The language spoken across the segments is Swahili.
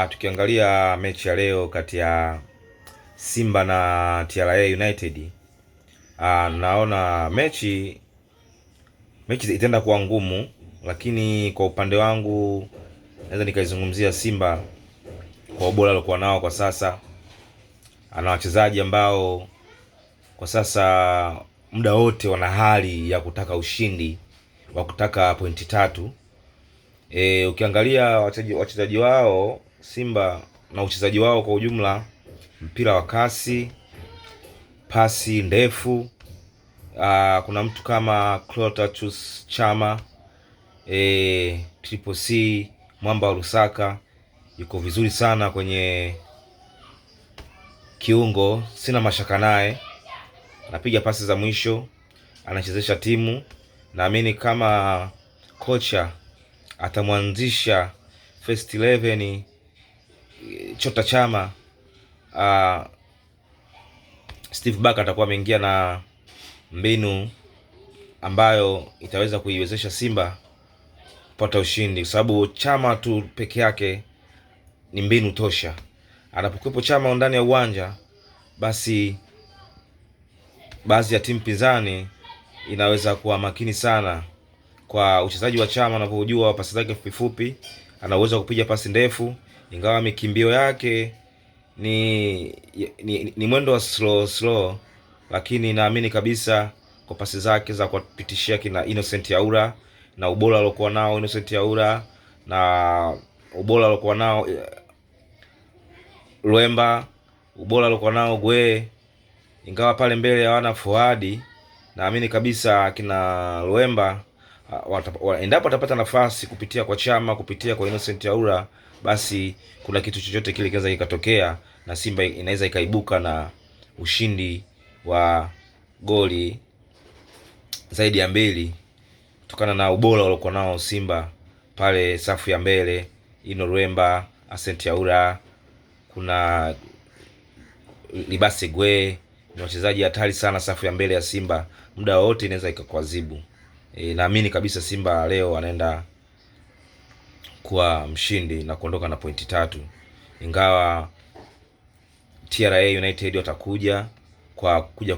Tukiangalia mechi ya leo kati ya Simba na TRA United, naona mechi itaenda kuwa ngumu, lakini kwa upande wangu naweza nikaizungumzia Simba kwa ubora aliokuwa nao kwa sasa. Ana wachezaji ambao kwa sasa muda wote wana hali ya kutaka ushindi, wa kutaka pointi tatu. Ukiangalia wachezaji wao Simba na uchezaji wao kwa ujumla, mpira wa kasi, pasi ndefu, kuna mtu kama Clatous Chama, Triple C, Mwamba wa Lusaka yuko vizuri sana kwenye kiungo, sina mashaka naye, anapiga pasi za mwisho, anachezesha timu. Naamini kama kocha atamwanzisha first 11 Chota Chama, Steve Barker atakuwa ameingia na mbinu ambayo itaweza kuiwezesha Simba kupata ushindi, kwa sababu Chama tu peke yake ni mbinu tosha. Anapokuwepo Chama ndani ya uwanja, basi baadhi ya timu pinzani inaweza kuwa makini sana kwa uchezaji wa Chama. Anavyojua pasi zake fupi, ana uwezo wa kupiga pasi ndefu, ingawa mikimbio yake ni mwendo wa slow, lakini naamini kabisa kwa pasi zake za kuwapitishia kina Innocent Yaura na ubora aliokuwa nao Innocent Yaura na ubora aliokuwa nao Luemba, ubora aliokuwa nao Gwe, ingawa pale mbele hawana forward, naamini kabisa kina Luemba endapo atapata nafasi kupitia kwa Chama, kupitia kwa Innocent Yaura, basi kuna kitu chochote kile kinaweza kikatokea na Simba inaweza ikaibuka na ushindi wa goli zaidi ya 2 kutokana na ubora waliokuwa nao Simba pale safu ya mbele. Ino Luemba, Innocent Yaura, kuna Libase Gwe, ni wachezaji hatari sana safu ya mbele ya Simba, muda wote inaweza ikakwazibu. Naamini kabisa Simba leo anaenda kuwa mshindi na kuondoka na pointi 3, ingawa TRA United watakuja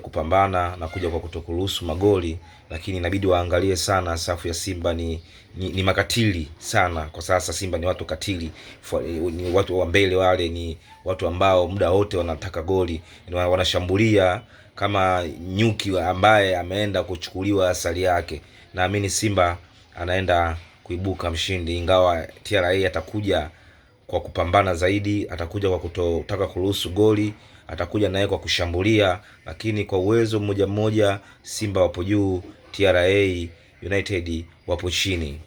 kupambana na kuja kwa kutokuruhusu magoli, lakini inabidi waangalie sana safu ya Simba. Ni makatili sana kwa sasa. Simba ni watu katili, ni watu wa mbele, wale ni watu ambao muda wote wanataka goli, wanashambulia kama nyuki ambaye ameenda kuchukuliwa asali yake. Naamini Simba anaenda kuibuka mshindi, ingawa TRA atakuja kwa kupambana zaidi, atakuja kwa kutotaka kuruhusu goli, atakuja naye kwa kushambulia, lakini kwa uwezo mmoja Simba wapo juu, TRA United wapo chini.